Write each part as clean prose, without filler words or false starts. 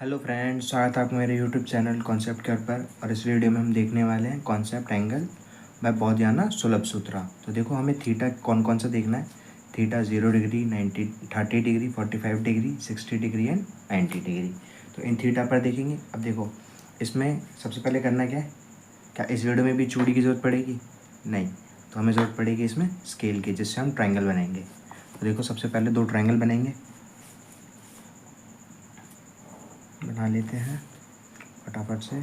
Hello friends, स्वागत है आपको मेरे यूट्यूब चैनल कॉन्सेप्ट के ऊपर। और इस वीडियो में हम देखने वाले हैं कॉन्सेप्ट एंगल बाय बौधियाना सुलभ सूत्रा। तो देखो, हमें थीटा कौन कौन सा देखना है। Theta 0 degree, 90, 30 degree, 45 degree, 60 degree and 90 degree. तो इन थीटा पर देखेंगे। अब देखो, इसमें सबसे पहले करना क्या है। क्या इस वीडियो में भी चूड़ी की ज़रूरत पड़ेगी? नहीं। तो हमें ज़रूरत पड़ेगी इसमें स्केल की, जिससे हम ट्रायंगल बनाएंगे। तो देखो, सबसे पहले दो ट्रायंगल बनेंगे। बना लेते हैं फटाफट से।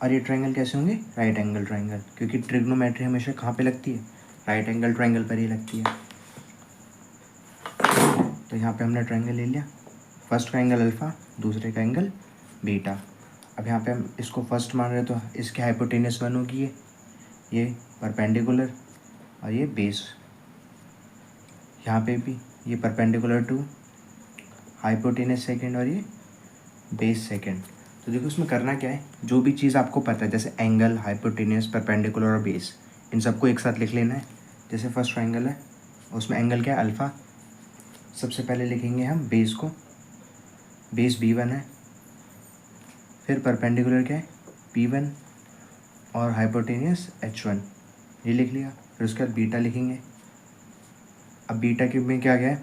और ये ट्रायंगल कैसे होंगे? राइट एंगल ट्रायंगल, क्योंकि ट्रिग्नोमेट्री हमेशा कहाँ पे लगती है? राइट एंगल ट्रायंगल पर ही लगती है। तो यहाँ पे हमने ट्रायंगल ले लिया। फर्स्ट का एंगल अल्फ़ा, दूसरे का एंगल बीटा। अब यहाँ पे हम इसको फर्स्ट मान रहे हैं, तो इसके हाइपोटेनस 1 होगी ये परपेंडिकुलर, और ये बेस। यहाँ पे भी ये परपेंडिकुलर टू हाइपोटेनस सेकेंड, और ये बेस सेकेंड। तो देखो, इसमें करना क्या है। जो भी चीज़ आपको पता है, जैसे एंगल, हाइपोटेनस, परपेंडिकुलर और बेस, इन सबको एक साथ लिख लेना है। जैसे फर्स्ट ट्रायंगल है, उसमें एंगल क्या है? अल्फ़ा। सबसे पहले लिखेंगे हम बेस को। बेस B1 है। फिर परपेंडिकुलर क्या है? P1, और हाइपोटेनियस H1, ये लिख लिया। फिर उसके बाद बीटा लिखेंगे। अब बीटा के में क्या है?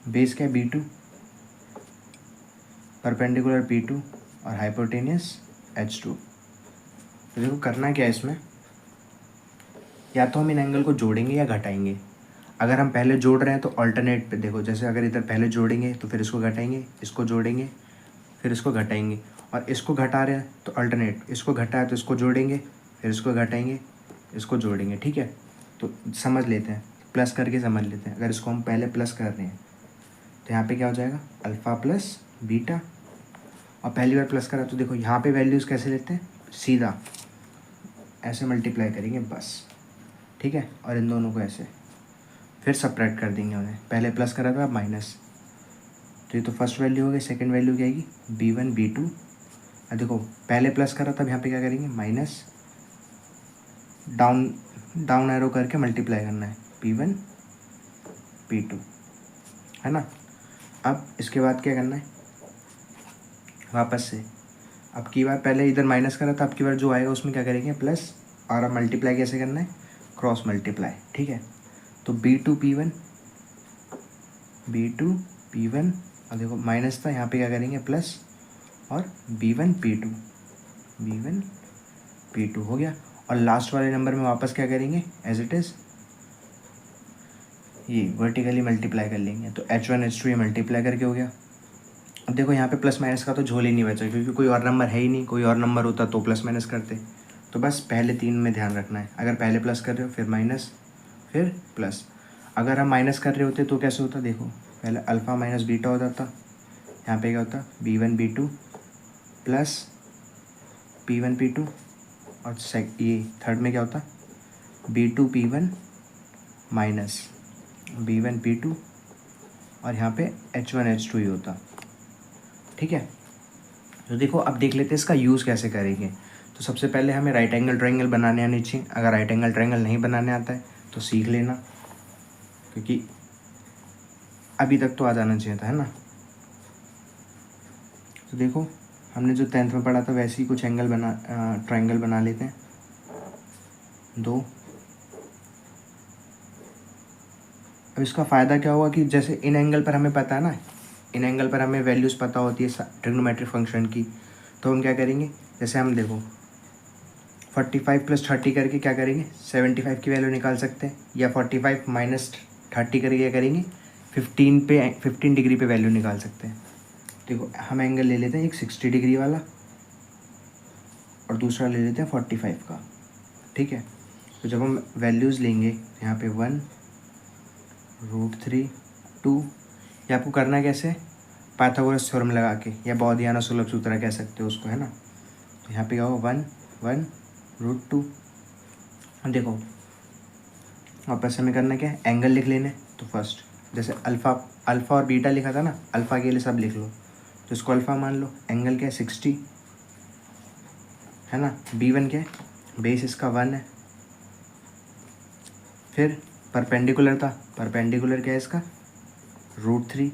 बेस क्या है? B2, परपेंडिकुलर P2, और हाइपोटेनियस H2। तो देखो, करना क्या है इसमें। या तो हम इन एंगल को जोड़ेंगे या घटाएंगे। अगर हम पहले जोड़ रहे हैं तो अल्टरनेट पे देखो, जैसे अगर इधर पहले जोड़ेंगे तो फिर इसको घटाएंगे, इसको जोड़ेंगे, फिर इसको घटाएंगे। और इसको घटा रहे हैं तो अल्टरनेट, इसको घटाए तो इसको जोड़ेंगे, फिर इसको घटाएंगे, इसको जोड़ेंगे। ठीक है, तो समझ लेते हैं, प्लस करके समझ लेते हैं। अगर इसको हम पहले प्लस कर रहे हैं तो यहाँ पे क्या हो जाएगा? Alpha plus beta. और पहली बार प्लस करा तो देखो, यहाँ पे वैल्यूज़ कैसे लेते हैं? सीधा ऐसे मल्टीप्लाई करेंगे बस। ठीक है, और इन दोनों को ऐसे फिर सब्ट्रैक्ट कर देंगे उन्हें। पहले प्लस करा था, अब माइनस। तो ये तो फर्स्ट वैल्यू हो गई। सेकंड वैल्यू क्या आएगी? B1 B2। अब देखो, पहले प्लस करा तब यहाँ पे क्या करेंगे? माइनस, डाउन डाउन एरो करके मल्टीप्लाई करना है। P1 P2, है ना। अब इसके बाद क्या करना है? वापस से अब की बार पहले इधर माइनस करा था, अब की बार जो आएगा उसमें क्या करेंगे? प्लस। और अब मल्टीप्लाई कैसे करना है? Cross multiply. ठीक है, तो B2 P1, और देखो माइनस था, यहाँ पे क्या करेंगे? प्लस, और B1 P2 हो गया। और लास्ट वाले नंबर में वापस क्या करेंगे? एज इट इज़ ये वर्टिकली मल्टीप्लाई कर लेंगे। तो H1 H2 ये मल्टीप्लाई करके हो गया। अब देखो, यहाँ पे प्लस माइनस का तो झोल ही नहीं बचा, क्योंकि कोई और नंबर है ही नहीं। कोई और नंबर होता तो प्लस माइनस करते। तो बस पहले तीन में ध्यान रखना है। अगर पहले प्लस कर रहे हो, फिर माइनस, फिर प्लस। अगर हम माइनस कर रहे होते तो कैसे होता? देखो, पहले अल्फ़ा माइनस बीटा हो जाता। यहाँ पे क्या होता? B1 B2 plus P1 P2, और ये थर्ड में क्या होता? B2 P1 minus B1 P2, और यहाँ पे H1 H2 ही होता। ठीक है, तो देखो, अब देख लेते हैं इसका यूज़ कैसे करेंगे। तो सबसे पहले हमें राइट एंगल ट्रायंगल बनाने आने चाहिए। अगर राइट एंगल ट्रायंगल नहीं बनाने आता है तो सीख लेना, क्योंकि अभी तक तो आ जाना चाहिए था, है ना। तो देखो, हमने जो 10th में पढ़ा था वैसे ही कुछ ट्रायंगल बना लेते हैं। दो। अब इसका फ़ायदा क्या होगा कि जैसे इन एंगल पर हमें पता है ना, इन एंगल पर हमें वैल्यूज़ पता होती है ट्रिग्नोमेट्रिक फंक्शन की। तो हम क्या करेंगे? जैसे हम देखो 45 प्लस 30 करके क्या करेंगे? 75 की वैल्यू निकाल सकते हैं। या 45 माइनस 30 करके क्या करेंगे? 15 डिग्री पे वैल्यू निकाल सकते हैं। देखो, हम एंगल ले लेते हैं एक 60 डिग्री वाला, और दूसरा ले लेते हैं 45 का। ठीक है, तो जब हम वैल्यूज़ लेंगे, यहाँ पे 1 √3 2, ये आपको करना कैसे? पाइथागोरस थ्योरम लगा के, या बौधियाना सुलभ सूत्र कह सकते हो उसको, है ना। तो यहाँ पे क्या होगा? 1 √2। देखो, वापस हमें करना क्या है? एंगल लिख लेने। तो फर्स्ट जैसे अल्फ़ा और बीटा लिखा था ना, अल्फ़ा के लिए सब लिख लो, तो इसको अल्फ़ा मान लो। एंगल क्या है? 60, है ना। B1 क्या है? बेस इसका 1 है। फिर परपेंडिकुलर था, परपेंडिकुलर क्या है इसका, √3,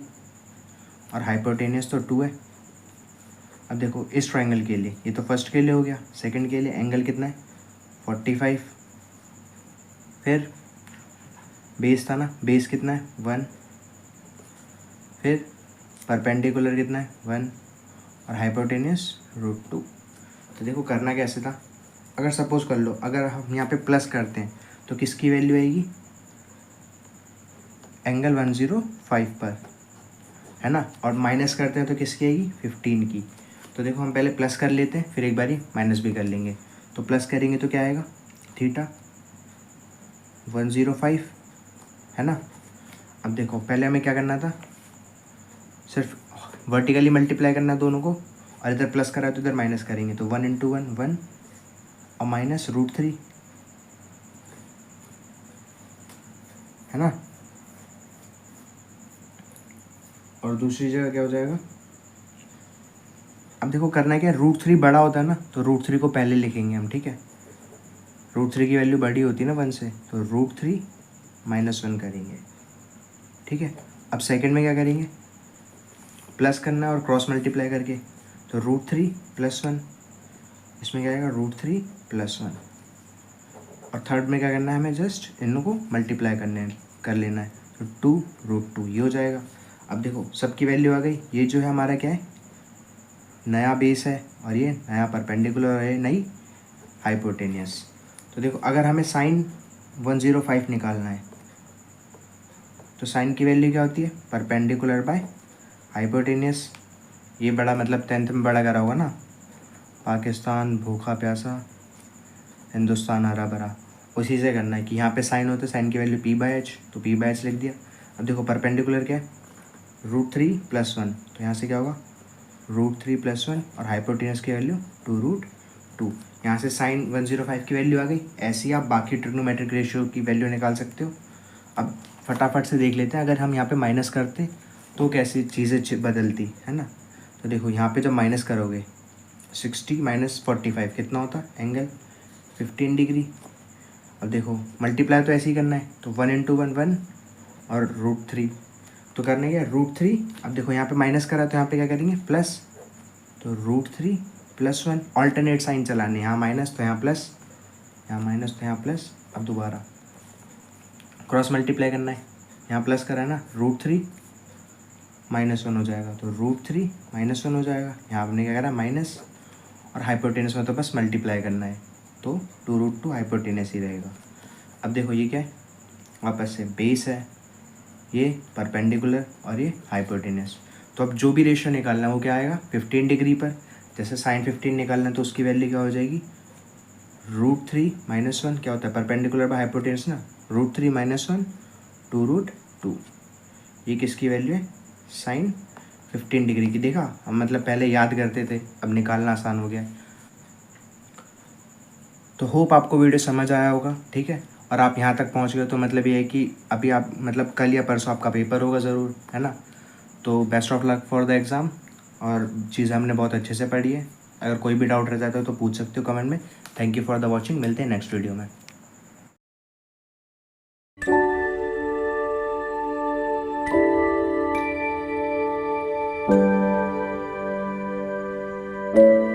और हाइपोटेनियस तो 2 है। अब देखो इस ट्रायंगल के लिए, ये तो फर्स्ट के लिए हो गया, सेकंड के लिए एंगल कितना है 45, फिर बेस था ना, बेस कितना है 1, फिर परपेंडिकुलर कितना है 1, और हाइपोटेनियस √2। तो देखो करना कैसे था, अगर सपोज कर लो अगर हम यहाँ पे प्लस करते हैं तो किसकी वैल्यू आएगी, एंगल 105 पर, है ना, और माइनस करते हैं तो किसकी आएगी 15 की। तो देखो हम पहले प्लस कर लेते हैं, फिर एक बारी माइनस भी कर लेंगे। तो प्लस करेंगे तो क्या आएगा, थीटा 105, है ना। अब देखो पहले हमें क्या करना था, सिर्फ वर्टिकली मल्टीप्लाई करना है दोनों को, और इधर प्लस करा तो इधर माइनस करेंगे, तो 1 × 1 1 और माइनस √3, है ना। और दूसरी जगह क्या हो जाएगा, अब देखो करना क्या है, √3 बड़ा होता है ना, तो √3 को पहले लिखेंगे हम, ठीक है। √3 की वैल्यू बड़ी होती है ना 1 से, तो √3 - 1 करेंगे, ठीक है। अब सेकंड में क्या करेंगे, प्लस करना है और क्रॉस मल्टीप्लाई करके, तो √3 + 1, इसमें क्या आएगा √3 + 1, और थर्ड में क्या करना है, हमें जस्ट इन को मल्टीप्लाई कर लेना है, तो 2 √2 ये हो जाएगा। अब देखो सबकी वैल्यू आ गई, ये जो है हमारा क्या है, नया बेस है, और ये नया परपेंडिकुलर है, नई हाइपोटेनियस। तो देखो अगर हमें साइन 105 निकालना है तो साइन की वैल्यू क्या होती है, परपेंडिकुलर बाय हाइपोटेनियस। ये बड़ा मतलब 10th में बड़ा करा होगा ना, पाकिस्तान भूखा प्यासा, हिंदुस्तान हरा भरा, उसी से करना है कि यहाँ पे साइन होता है, साइन की वैल्यू p/h, तो p/h लिख दिया। अब देखो परपेंडिकुलर क्या है, √3 + 1, तो यहाँ से क्या होगा √3 + 1, और हाइपोटेनस की वैल्यू 2√2। यहाँ से साइन 105 की वैल्यू आ गई। ऐसे ही आप बाकी ट्रिग्नोमेट्रिक रेशियो की वैल्यू निकाल सकते हो। अब फटाफट से देख लेते हैं, अगर हम यहाँ पे माइनस करते तो कैसी चीज़ें बदलती, है ना। तो देखो यहाँ पे जब माइनस करोगे 60 - 45 कितना होता है, एंगल 15 डिग्री। अब देखो मल्टीप्लाई तो ऐसे ही करना है, तो 1 × 1 1 और √3, तो करने क्या √3। अब देखो यहाँ पे माइनस करा तो यहाँ पे क्या करेंगे प्लस, तो √3 + 1, ऑल्टरनेट साइन चलाने, यहाँ माइनस तो यहाँ प्लस, यहाँ माइनस तो यहाँ प्लस। अब दोबारा क्रॉस मल्टीप्लाई करना है, यहाँ प्लस करा है ना, √3 - 1 हो जाएगा, तो √3 - 1 हो जाएगा। यहाँ आपने क्या करा माइनस, और हाइपोटेनस में तो बस मल्टीप्लाई करना है, तो 2√2 हाइपोटेनस ही रहेगा। अब देखो ये क्या है, वापस से बेस है, ये परपेंडिकुलर और ये हाइपोटेनस। तो अब जो भी रेशियो निकालना है वो क्या आएगा 15 डिग्री पर। जैसे साइन 15 निकालना है तो उसकी वैल्यू क्या हो जाएगी, √3 - 1 क्या होता है परपेंडिकुलर बाय हाइपोटेनस ना, √3 - 1 2√2। ये किसकी वैल्यू है, साइन 15 डिग्री की। देखा हम मतलब पहले याद करते थे, अब निकालना आसान हो गया। तो होप आपको वीडियो समझ आया होगा, ठीक है। और आप यहाँ तक पहुँच गए तो मतलब ये है कि अभी आप मतलब कल या परसों आपका पेपर होगा ज़रूर, है ना। तो best of luck for the exam. और चीज़ें हमने बहुत अच्छे से पढ़ी है। अगर कोई भी डाउट रह जाता है तो पूछ सकते हो कमेंट में। Thank you for the watching, मिलते हैं नेक्स्ट वीडियो में।